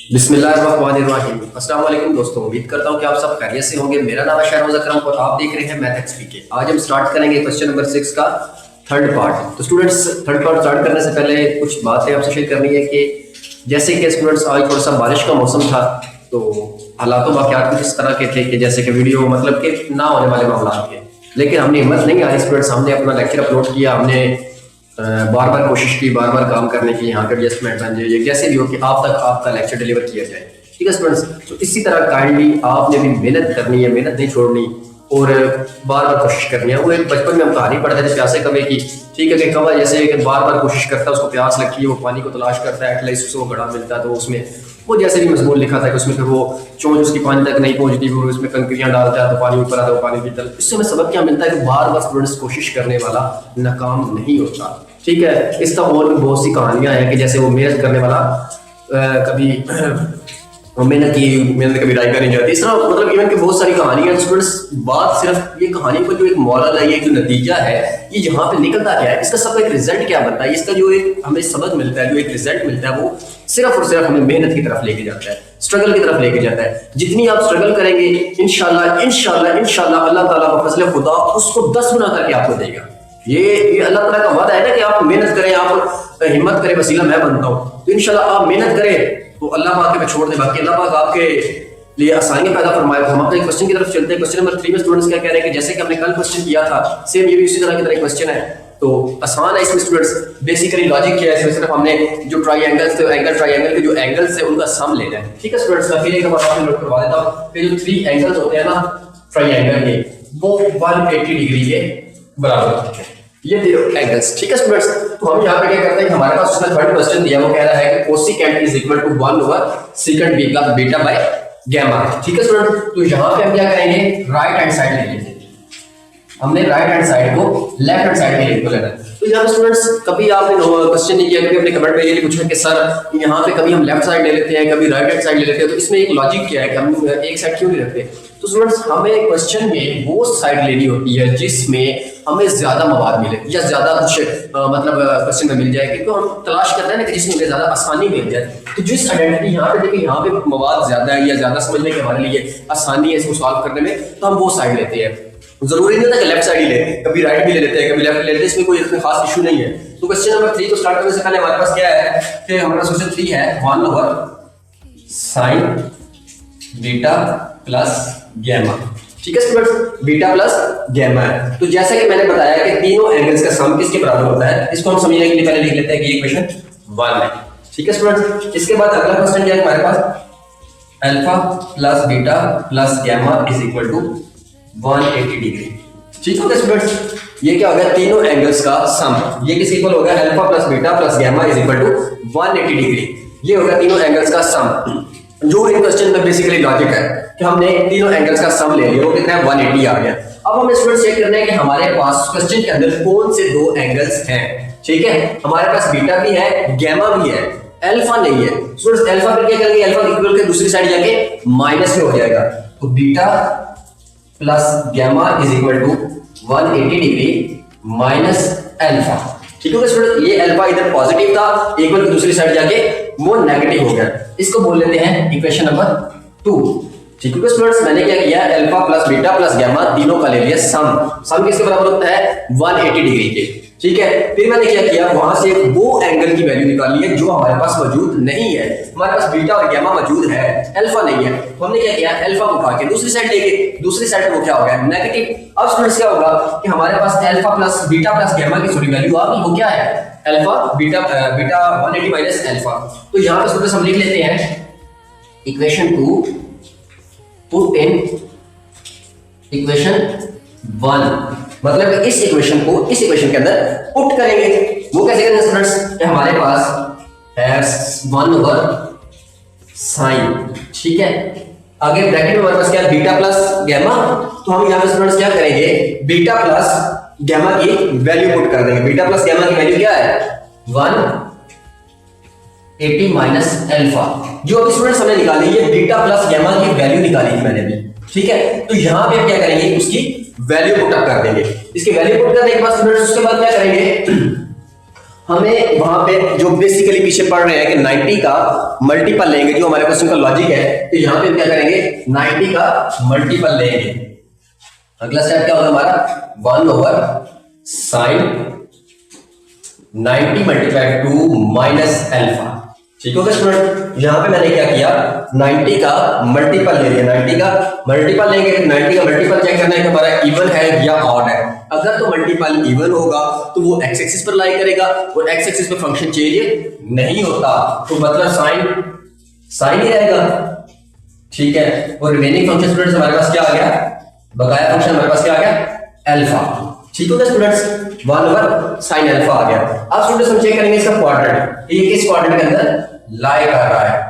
बिस्मिल्लाहिर्रहमानिर्रहीम। अस्सलाम वालेकुम दोस्तों, उम्मीद करता हूँ कि आप सब खैरियत से होंगे। मेरा नाम है शहरोज अकरम और आप देख रहे हैं मैथ एक्सपीके। आज हम स्टार्ट करेंगे क्वेश्चन नंबर 6 का थर्ड पार्ट। तो स्टूडेंट्स, थर्ड पार्ट स्टार्ट करने से पहले कुछ बातें आपसे शेयर करनी है कि जैसे कि स्टूडेंट्स आज थोड़ा सा बारिश का मौसम था, तो हालात वाक़यात कुछ इस तरह के थे कि जैसे कि वीडियो मतलब कि ना होने वाले मामला थे, लेकिन हमने हिम्मत नहीं हारी स्टूडेंट्स। हमने अपना लेक्चर अपलोड किया, हमने बार बार कोशिश की, बार बार काम करने की, यहाँ पे एडजस्टमेंट बन जाए, जैसे भी हो कि आप तक आपका लेक्चर डिलीवर किया जाए। ठीक है स्टूडेंट्स, तो इसी तरह काइंडली आपने भी मेहनत करनी है, मेहनत नहीं छोड़नी और बार बार कोशिश करनी है। वो एक बचपन में हम कहानी पढ़ते थे प्यासे कवे की। ठीक है कि कवा जैसे कि बार बार कोशिश करता है, उसको प्यास लगती है, वो पानी को तलाश करता है, एटलीस्ट उसको घड़ा मिलता है, तो उसमें वो जैसे भी मजमून लिखा था कि उसमें फिर वो चोंच उसकी पानी तक नहीं पहुंचती, फिर उसमें कंकरियां डालता है तो पानी ऊपर आता है, वो पानी की तरफ। इससे हमें सबक क्या मिलता है कि बार बार स्टूडेंट्स कोशिश करने वाला नाकाम नहीं होता। ठीक है, इसका और भी बहुत सी कहानियां हैं कि जैसे वो मेहनत करने वाला कभी मेहनत कभी राय नहीं जाती। इस तरह मतलब इवन की बहुत सारी कहानियां स्टूडेंट्स। बात सिर्फ ये कहानी का जो एक मॉरल है, ये जो नतीजा है, ये यहाँ पे निकलता क्या है, इसका सबका एक रिजल्ट क्या बनता है, इसका जो एक हमें सबक मिलता है, जो एक रिजल्ट मिलता है, वो सिर्फ और सिर्फ हमें मेहनत की तरफ लेके जाता है, स्ट्रगल की तरफ लेके जाता है। जितनी आप स्ट्रगल करेंगे इंशाल्लाह इंशाल्लाह इंशाल्लाह अल्लाह ताला बफज़ल खुदा उसको 10 गुना करके आपको देगा। ये अल्लाह ताला का वादा है ना कि आप मेहनत करें, आप हिम्मत करें, वसीला मैं बनता हूँ, तो इंशाल्लाह आप मेहनत करें तो अल्लाह पाक पे छोड़ दे, बाकी अल्लाह पाक आपके लिए आसानी पैदा फरमाए। हम अपने क्वेश्चन की तरफ चलते हैं। क्वेश्चन नंबर 3 में स्टूडेंट्स क्या कह रहे हैं कि जैसे कि हमने कल क्वेश्चन किया था, सेम ये भी उसी तरह की तरह क्वेश्चन है, तो आसान है इसमें स्टूडेंट्स। बेसिकली लॉजिक क्या है, इसमें सिर्फ हमने जो ट्राइंगल्स थे, एंगल ट्राइंगल के जो एंगल्स है उनका सम लेना है। ठीक है स्टूडेंट्स, मैं फिर एक बार आपको नोट करवा देता हूं कि जो 3 एंगल्स होते हैं ना ट्राइंगल के, वो 180 डिग्री के बराबर होते हैं, ये एंगल्स। ठीक है स्टूडेंट्स, तो हम यहाँ पे क्या करते हैं, हमारे पास उसमें थर्ड क्वेश्चन दिया, वो कह रहा है कि cosecant is equal to 1 over second b का बीटा बाय गामा। ठीक है स्टूडेंट, तो यहाँ पे हम क्या करेंगे, राइट हैंड साइड ले लेंगे। हमने राइट हैंड साइड को लेफ्ट हैंड साइड में लेके लेना है। तो यहाँ पे स्टूडेंट्स कभी आपने क्वेश्चन नहीं किया, कभी अपने कमेंट में ये पूछा कि सर यहाँ पे कभी हम लेफ्ट साइड ले लेते हैं, कभी राइट हैंड साइड ले लेते हैं, तो इसमें एक लॉजिक क्या है कि हम एक साइड क्यों नहीं रखते। तो स्टूडेंट्स हमें क्वेश्चन में वो साइड लेनी होती है जिसमें हमें ज्यादा मवाद मिले या ज्यादा कुछ मतलब क्वेश्चन में मिल जाए, क्योंकि हम तलाश करते हैं ना कि जिसमें हमें ज्यादा आसानी मिल जाए। तो जिस आइडेंटिटी यहाँ पे देखिए, यहाँ पे मवाद ज्यादा है या ज्यादा समझने के हमारे लिए आसानी है इसको सॉल्व करने में, तो हम वो साइड लेते हैं। जरूरी नहीं होता कि लेफ्ट साइड ही ले, कभी राइट भी ले लेते हैं, कभी लेफ्ट ले लेते हैं, इसमें कोई इसमें खास इशू नहीं है। तो क्वेश्चन नंबर 3 को स्टार्ट करने से पहले हमारे पास क्या है कि हमारा क्वेश्चन 3 है 1 over sign beta plus gamma. ठीक है स्टूडेंट्स, बीटा प्लस गामा है। तो जैसा कि मैंने बताया कि तीनों एंगल्स का सम किसके बराबर होता है, इसको हम समझने के लिए पहले लिख लेते हैं कि ये इक्वेशन 1 है। ठीक है स्टूडेंट्स, इसके बाद अगला क्वेश्चन क्या है हमारे पास, alpha plus beta plus gamma is equal to 180 degree. ठीक है स्टूडेंट्स, ये क्या हो गया, तीनों एंगल्स का सम, ये किस इक्वल हो गया, alpha plus beta plus gamma is equal to 180 degree. ये हो गया तीनों एंगल्स का सम। जो इन क्वेश्चन में बेसिकली लॉजिक है कि हमने तीनों एंगल्स का सम ले लिया, वो कितना है 180 आ गया। अब हमें स्टूडेंट्स चेक करना है कि हमारे पास क्वेश्चन के अंदर कौन से दो एंगल्स हैं। ठीक है, हमारे पास बीटा भी है, गामा भी है, अल्फा नहीं है। स्टूडेंट्स अल्फा पर क्या करेंगे, अल्फा इक्वल के दूसरी साइड जाके माइनस में हो जाएगा, तो beta plus gamma is equal to 180 degree minus alpha. ठीक है स्टूडेंट, ये अल्फा इधर पॉजिटिव था, इक्वल की दूसरी साइड जाके वो नेगेटिव हो गया, इसको बोल लेते हैं इक्वेशन नंबर 2। ठीक है स्टूडेंट्स, मैंने क्या किया, alpha plus beta plus gamma तीनों का ले लिया सम। सम किसके बराबर होता है 180 डिग्री के। ठीक है, फिर मैंने क्या किया, वहां से वो एंगल की वैल्यू निकाली है जो हमारे पास मौजूद नहीं है। हमारे पास बीटा और गामा मौजूद है, अल्फा नहीं है, तो हमने क्या किया, अल्फा को उठा के दूसरी साइड लेके, दूसरी साइड वो क्या हो गया, नेगेटिव। अब स्टूडेंट्स क्या होगा कि हमारे पास alpha plus beta plus gamma की सॉरी वैल्यू आ गई, वो क्या है, अल्फा बीटा 180 माइनस अल्फा। तो यहां पे स्टूडेंट्स हम लिख लेते हैं इक्वेशन 2 पुट इन इक्वेशन 1, मतलब इस इक्वेशन को इस इक्वेशन के अंदर पुट करेंगे। वो कैसे करेंगे स्टूडेंट्स, हमारे पास है 1 ओवर साइन। ठीक है, आगे ब्रैकेट में हमारे पास क्या है, बीटा प्लस गामा, तो हम यहां पे स्टूडेंट्स क्या करेंगे, बीटा प्लस गामा की वैल्यू पुट कर देंगे। बीटा प्लस गामा की वैल्यू क्या है 180 माइनस अल्फा। जो अभी स्टूडेंट्स हमने निकाली, ये बीटा प्लस गामा की वैल्यू निकाली थी मैंने भी। ठीक है, तो यहां पे क्या करेंगे, उसकी वैल्यू पुट अप कर देंगे। इसकी वैल्यू पुट करने के बाद स्टूडेंट्स उसके बाद क्या करेंगे, हमें वहां पे जो बेसिकली पीछे पढ़ रहे हैं कि 90 का मल्टीपल लेंगे, जो हमारे क्वेश्चन का लॉजिक है, तो यहां पे हम क्या करेंगे 90 का मल्टीपल लेंगे। अगला स्टेप क्या होगा हमारा 1/sin 90 मल्टीप्लाई 2 माइनस अल्फा। ठीक होगा स्टूडेंट, यहां पे मैंने क्या किया 90 का मल्टीपल ले लिया, 90 का मल्टीपल लेंगे, 90 का मल्टीपल चेक करना है कि हमारा इवन है या ऑड है। अगर तो मल्टीपल इवन होगा तो वो एक्स एक्सिस पर लाई करेगा और एक्स एक्सिस पे फंक्शन चेंज नहीं होता, तो मतलब साइन ही रहेगा। ठीक है, और रिमेनिंग फंक्शन स्टूडेंट्स हमारे पास क्या आ गया, बकाया फंक्शन हमारे पास क्या आ गया अल्फा। ठीक होगा स्टूडेंट्स, 1/sin अल्फा आ गया। अब स्टूडेंट्स हम चेक करेंगे इसका क्वाड्रेंट, ये किस क्वाड्रेंट के अंदर लाई कर रहा है।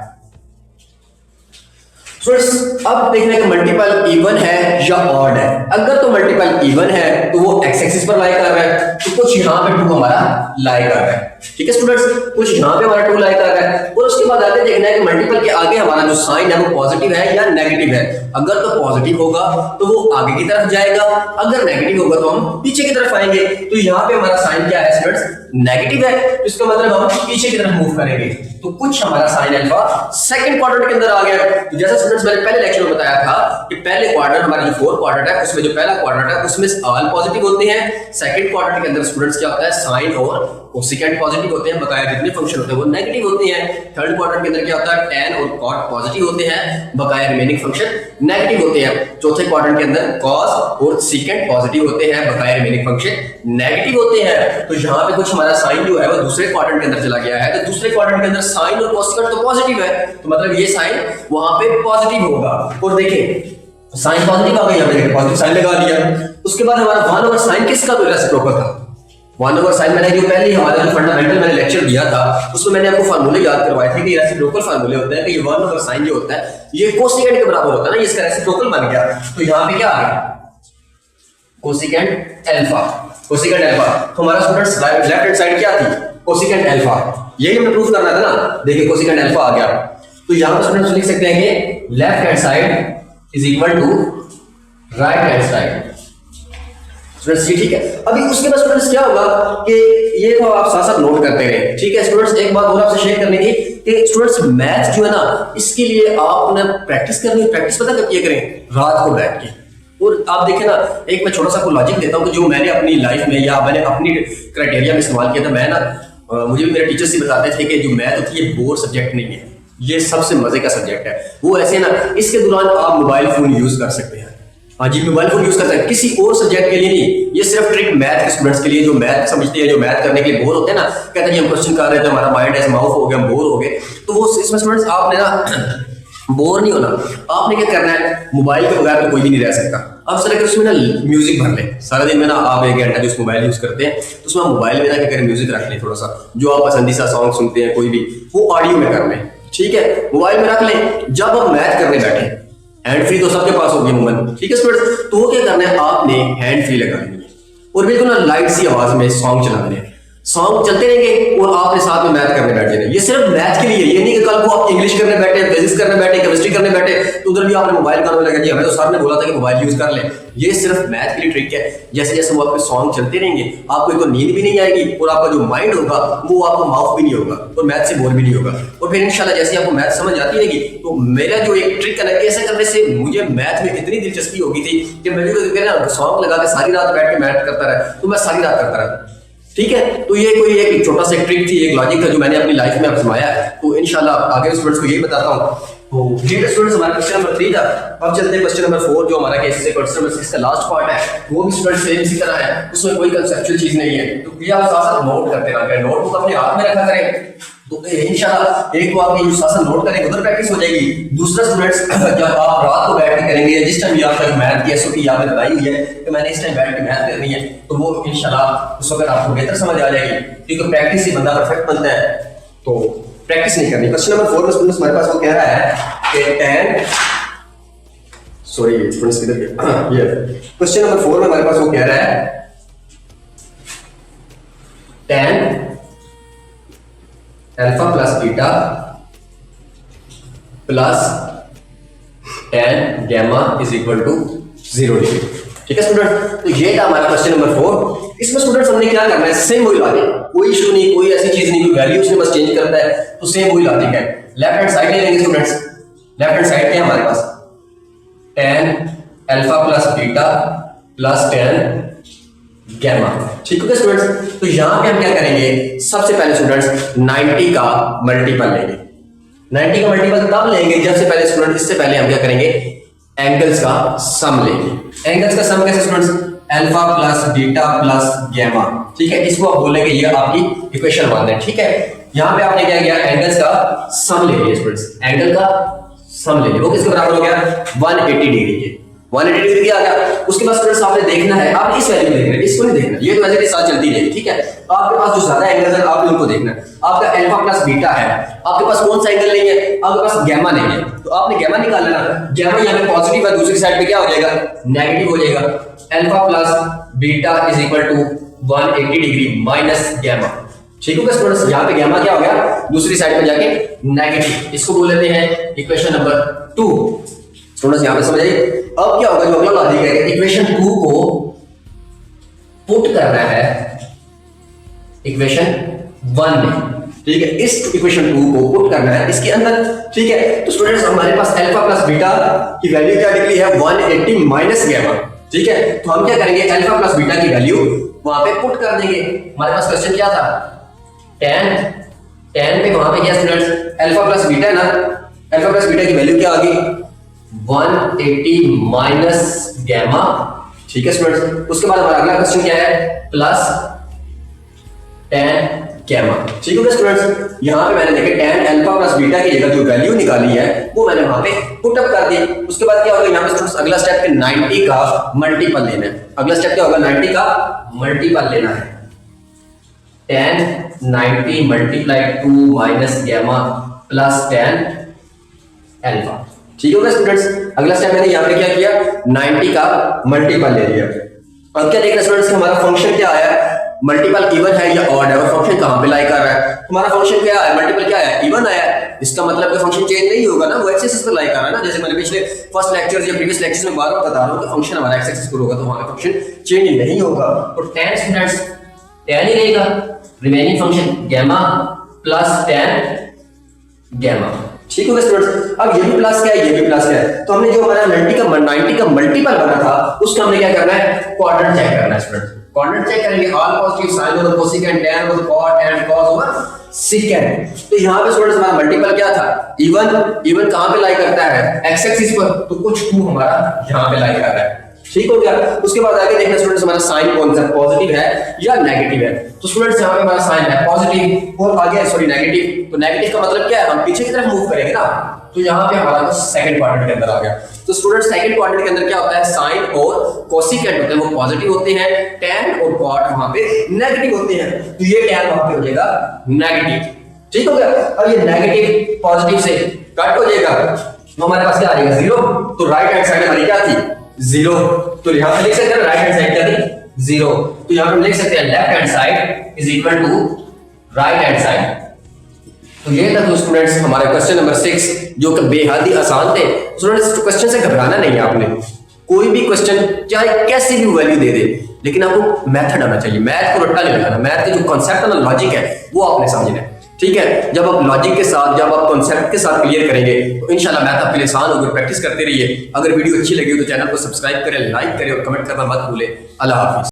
स्टूडेंट्स अब देखना है कि मल्टीपल इवन है या ऑड है। अगर तो मल्टीपल इवन है तो वो एक्स एक्सिस पर लाई कर रहा है, तो कुछ यहां पे 2 हमारा लाई कर रहा है। ठीक है स्टूडेंट्स, कुछ यहां पे हमारा 2 लाई कर रहा है, और उसके बाद आगे देखना है कि मल्टीपल के आगे हमारा जो साइन है वो पॉजिटिव है या नेगेटिव है। अगर तो पॉजिटिव होगा तो वो आगे की तरफ जाएगा, अगर नेगेटिव होगा तो हम पीछे की तरफ आएंगे। तो यहाँ पे हमारा साइन क्या है स्टूडेंट्स, नेगेटिव है, तो इसका मतलब हम पीछे की तरफ मूव करेंगे, तो कुछ हमारा साइन अल्फा सेकंड क्वाड्रेंट के अंदर आ गया। तो जैसा स्टूडेंट्स मैंने पहले लेक्चर में बताया था कि पहले क्वाड्रेंट हमारा जो 4 क्वाड्रेंट है उसमें जो पहला क्वाड्रेंट है उसमें ऑल पॉजिटिव होते हैं, सेकंड क्वाड्रेंट के अंदर स्टूडेंट्स क्या होता है साइन और कोसेकेंट पॉजिटिव होते हैं, बकाया जितने फंक्शन होते हैं वो नेगेटिव होते हैं। थर्ड क्वाड्रेंट के अंदर क्या होता है tan और cot पॉजिटिव होते हैं, बकाया रिमेनिंग फंक्शन नेगेटिव होते हैं। चौथे क्वाड्रेंट के अंदर cos और secant पॉजिटिव होते हैं, बकाया रिमेनिंग फंक्शन नेगेटिव होते हैं। तो यहाँ पे कुछ हमारा साइन जो है वो दूसरे क्वाड्रेंट के अंदर चला गया है, तो दूसरे क्वाड्रेंट के अंदर साइन और कोसेकेंट तो पॉजिटिव है, तो मतलब ये साइन वहां पे पॉजिटिव होगा। और देखिए साइन पॉजिटिव आ गया, यहाँ पे पॉजिटिव साइन लगा दिया। उसके बाद हमारा 1/sin किसका तो रेसिप्रोकल था, 1/sin मैंने जो पहले हमारा जो फंडामेंटल मैंने लेक्चर दिया था उसमें मैंने आपको फार्मूले याद करवाए थे कि रेसिप्रोकल फार्मूले होते हैं कि ये 1/sin जो होता है ये कोसेकेंट के बराबर होता है ना, इसका रेसिप्रोकल बन गया। तो यहाँ पे क्या आ गया कोसेकेंट अल्फा, कोसेकेंट अल्फा। तो हमारा स्टूडेंट्स लेफ्ट हैंड साइड क्या थी कोसेकेंट अल्फा, यही हमें प्रूफ करना था ना। देखिए कोसेकेंट अल्फा आ गया, तो यहाँ पे स्टूडेंट्स लिख सकते हैं कि left hand side is equal to right hand side. Students ठीक है, अभी उसके बाद स्टूडेंट्स क्या होगा कि ये तो आप साथ साथ नोट करते रहे। ठीक है स्टूडेंट्स, एक बात और आपसे शेयर करनी थी कि स्टूडेंट्स मैथ जो है ना इसके लिए आपने प्रैक्टिस करनी है। प्रैक्टिस पता कब किया करें, रात को बैठ के। और आप देखें ना, एक मैं छोटा सा को लॉजिक देता हूँ कि जो मैंने अपनी लाइफ में या मैंने अपनी क्राइटेरिया में इस्तेमाल किया था। मैं ना मुझे भी मेरे टीचर्स ही बताते थे कि जो मैथ होती है ये बोर सब्जेक्ट नहीं है, ये सबसे मजे का सब्जेक्ट है। वो ऐसे ना इसके दौरान आप मोबाइल फोन यूज कर सकते हैं। हाँ जी, मोबाइल फोन यूज करते हैं, किसी और सब्जेक्ट के लिए नहीं। ये सिर्फ ट्रिक मैथ के स्टूडेंट्स के लिए जो मैथ समझते हैं, जो मैथ करने के लिए बोर होते हैं ना, कहते हैं जी हम क्वेश्चन कर रहे थे हमारा माइंड ऐसे माउफ हो गया, हम बोर हो गए। तो वो इसमें स्टूडेंट्स आपने ना बोर नहीं होना, आपने क्या करना है मोबाइल के बगैर तो कोई भी नहीं रह सकता। अब सर उसमें ना म्यूजिक भर ले, सारा दिन में ना आप 1 घंटा जो मोबाइल यूज करते हैं तो उसमें मोबाइल में ना क्या करें म्यूजिक रख लें, थोड़ा सा जो आप पसंदीदा सॉन्ग सुनते हैं कोई भी वो ऑडियो में कर लें। ठीक है, मोबाइल में रख लें, जब आप मैथ करने बैठे हैंड फ्री तो सबके पास होगी मोबाइल। ठीक है स्टूडेंट्स, तो वो क्या करना है आपने हैंड फ्री लगानी है और बिल्कुल ना लाइट सी आवाज में सॉन्ग चलाने हैं। सॉन्ग चलते रहेंगे और आपने साथ में मैथ करने बैठे रहे। ये सिर्फ मैथ के लिए, ये नहीं कि कल को आप इंग्लिश करने बैठे, फिजिक्स करने बैठे, केमिस्ट्री करने बैठे तो उधर भी आपने मोबाइल करने लगा जी हमें तो सर ने बोला था कि मोबाइल यूज कर ले। ये सिर्फ मैथ के लिए ट्रिक है। जैसे जैसे वो आपके सॉन्ग चलते रहेंगे आपको एक तो नींद भी नहीं आएगी और आपका जो माइंड होगा वो आपको माउफ भी नहीं होगा और मैथ से बोर भी नहीं होगा। और फिर इंशाल्लाह जैसे आपको मैथ समझ आती रहेगी तो मेरा जो एक ट्रिक है ऐसा करने से मुझे मैथ में इतनी दिलचस्पी होगी थी कि मैं भी सॉन्ग लगा के सारी रात बैठ के मैथ करता रहा, तो मैं सारी रात करता रहा। ठीक है, तो ये कोई एक छोटा सा ट्रिक थी, एक लॉजिक था जो मैंने अपनी लाइफ में आजमाया। तो इंशाल्लाह आगे स्टूडेंट्स को यही बताता हूँ। तो ठीक है स्टूडेंट्स, हमारा क्वेश्चन नंबर 3 था। अब चलते हैं क्वेश्चन नंबर 4 जो हमारा केस से क्वेश्चन नंबर 6 का लास्ट पार्ट है। वो भी स्टूडेंट्स सेम इसी तरह है, उसमें कोई कंसेप्चुअल चीज नहीं है। तो ये आप साथ साथ नोट करते रहा करें, नोटबुक अपने हाथ में रखा करें। तो इंशाल्लाह एक तो आपकी जो साथ नोट करेंगे उधर प्रैक्टिस हो जाएगी। दूसरा स्टूडेंट्स जब आप रात को बैठ के करेंगे, जिस टाइम आपका मैथ की एसओपी आपने बताई हुई है कि मैंने इस टाइम बैठ के मैथ करनी है, तो वो इंशाल्लाह उस वक्त आपको बेहतर समझ आ जाएगी, क्योंकि प्रैक्टिस से बंदा परफेक्ट बनता है। तो प्रैक्टिस नहीं करनी। क्वेश्चन नंबर 4 में स्टूडेंट्स हमारे पास वो कह रहा है कि tan सॉरी स्टूडेंट्स किधर गए, ये क्वेश्चन नंबर 4 में हमारे पास वो कह रहा है tan alpha plus beta plus tan gamma is equal to 0 degree. ठीक है स्टूडेंट, तो ये था हमारा क्वेश्चन नंबर 4। इसमें स्टूडेंट्स हमने क्या करना है, सेम वही लॉजिक, कोई इशू नहीं, कोई ऐसी चीज नहीं, कोई वैल्यू उसने बस चेंज करता है, तो सेम वही लॉजिक है। लेफ्ट हैंड साइड ले लेंगे स्टूडेंट्स, लेफ्ट हैंड साइड क्या है हमारे पास, tan alpha plus beta plus tan gamma, ठीक है स्टूडेंट्स। तो यहां पे हम क्या करेंगे, सबसे पहले स्टूडेंट्स 90 का मल्टीपल लेंगे। 90 का मल्टीपल तब लेंगे जब से पहले स्टूडेंट, इससे पहले हम क्या करेंगे, एंगल्स का सम लेंगे। एंगल्स का सम कैसे students, alpha plus beta plus gamma, ठीक है, इसको आप बोलेंगे ये आपकी इक्वेशन 1 है, ठीक है। यहां पे आपने क्या किया, एंगल्स का सम ले लिया स्टूडेंट्स, एंगल का सम ले लिया, वो किसके बराबर हो गया, 180 डिग्री के, 180 डिग्री क्या आ गया। उसके बाद स्टूडेंट्स आपने देखना है, आप इस वैल्यू को देखना है, इसको नहीं देखना, ये तो वैसे के साथ चलती रहेगी, ठीक है। तो आपके पास जो ज्यादा एंगल है आपने उनको देखना है। आपका अल्फा प्लस बीटा है, आपके पास कौन सा एंगल नहीं है, आपके पास गैमा नहीं है, तो आपने गैमा निकाल लेना। गैमा यहाँ पे पॉजिटिव है, दूसरी साइड पे क्या हो जाएगा, नेगेटिव हो जाएगा। Alpha plus beta is equal to 180 degree minus gamma, ठीक है स्टूडेंट्स। यहाँ पे गैमा क्या हो गया, दूसरी साइड पे जाके नेगेटिव, इसको बोल लेते हैं इक्वेशन नंबर 2। स्टूडेंट्स यहाँ पे समझ आइए। अब क्या होगा, जो अगला लॉजिक है, इक्वेशन 2 को पुट करना है इक्वेशन 1 में, ठीक है। इस इक्वेशन 2 को पुट करना है इसके अंदर, ठीक है। तो स्टूडेंट्स हमारे पास अल्फा प्लस बीटा की वैल्यू क्या निकली है, 180 माइनस गैमा, ठीक है। तो हम क्या करेंगे, अल्फा प्लस बीटा की वैल्यू वहां पे पुट कर देंगे। हमारे पास क्वेश्चन क्या था, tan पे वहां पे क्या स्टूडेंट्स, अल्फा प्लस बीटा है ना, अल्फा प्लस बीटा की वैल्यू क्या आ गई, 180 माइनस गैमा, ठीक है स्टूडेंट्स। उसके बाद हमारा अगला क्वेश्चन क्या है, प्लस tan गैमा, ठीक है स्टूडेंट्स। यहां पे मैंने देखे tan अल्फा प्लस बीटा की जगह जो वैल्यू निकाली है वो मैंने वहां पे पुट अप कर दी। उसके बाद क्या होगा, यहां पे स्टूडेंट्स अगला स्टेप पे 90 का मल्टीपल लेना है। अगला स्टेप क्या होगा, 90 का मल्टीपल लेना है। tan 90 multiply 2 minus gamma plus tan alpha, ठीक है स्टूडेंट्स। अगला स्टेप मैंने यहाँ पे क्या किया, 90 का मल्टीपल ले लिया। अब क्या देखना स्टूडेंट्स, हमारा फंक्शन क्या आया, मल्टीपल इवन है या ऑड है, और फंक्शन कहां पे लाई कर रहा है, हमारा फंक्शन क्या है, मल्टीपल क्या है, इवन आया है। इसका मतलब कि फंक्शन चेंज नहीं होगा ना, वो एक्स एक्सिस पर लाई कर रहा है ना। जैसे मैंने पिछले फर्स्ट लेक्चर या प्रीवियस लेक्चर्स में बार बार बता रहा हूं कि फंक्शन हमारा एक्स एक्सिस पर होगा तो वहां पे फंक्शन चेंज नहीं होगा। तो tan स्टूडेंट्स tan ही रहेगा, remaining function gamma plus tan gamma, ठीक है स्टूडेंट्स। अब ये भी प्लस क्या है, ये भी प्लस क्या है, तो हमने जो हमारा 90 का मल्टीपल बना था उसका हमने क्या करना है, क्वाड्रेंट चेक करना है स्टूडेंट्स। क्वाड्रेंट चेक करेंगे, all positive sine over cosecant, tan over cot and cos over secant. तो यहां पे स्टूडेंट्स हमारा मल्टीपल क्या था, इवन कहां पे लाई करता है, एक्स एक्सिस पर, तो कुछ 2 हमारा यहां पे लाई कर रहा है, ठीक हो गया। उसके बाद आगे देखना स्टूडेंट्स हमारा साइन कौन सा, पॉजिटिव है या नेगेटिव है। तो स्टूडेंट्स यहाँ पे हमारा साइन है पॉजिटिव और आगे सॉरी नेगेटिव, तो नेगेटिव का मतलब क्या है, हम पीछे की तरफ मूव करेंगे ना, तो यहाँ पे हमारा सेकंड क्वाड्रेंट के अंदर आ गया। तो स्टूडेंट्स सेकंड क्वाड्रेंट के अंदर क्या होता है, साइन और कोसेकेंट होते हैं वो पॉजिटिव होते हैं, tan और cot वहां पे नेगेटिव होते हैं, तो ये tan वहां पे हो जाएगा नेगेटिव, ठीक हो गया। अब ये नेगेटिव पॉजिटिव से कट हो जाएगा, तो हमारे पास क्या आ जाएगा 0। तो राइट हैंड साइड हमारी क्या थी, 0, तो यहां पे लिख सकते हैं राइट हैंड साइड क्या थी, 0। तो यहां पे हम लिख सकते हैं left hand side is equal to right hand side. तो ये था स्टूडेंट्स हमारा क्वेश्चन नंबर 6, जो कि बेहद ही आसान थे। स्टूडेंट्स क्वेश्चन से घबराना नहीं है आपने, कोई भी क्वेश्चन चाहे कैसी भी वैल्यू दे दे, लेकिन आपको मेथड आना चाहिए। मैथ को रट्टा नहीं लगाना, मैथ के जो कॉन्सेप्ट है ना, लॉजिक है, वो आपने समझना है, ठीक है। जब आप लॉजिक के साथ, जब आप कॉन्सेप्ट के साथ क्लियर करेंगे तो इंशाल्लाह मैथ आपके लिए आसान होगी। प्रैक्टिस करते रहिए। अगर वीडियो अच्छी लगी हो तो चैनल को सब्सक्राइब करें, लाइक करें और कमेंट करना मत भूलें। अल्लाह हाफिज।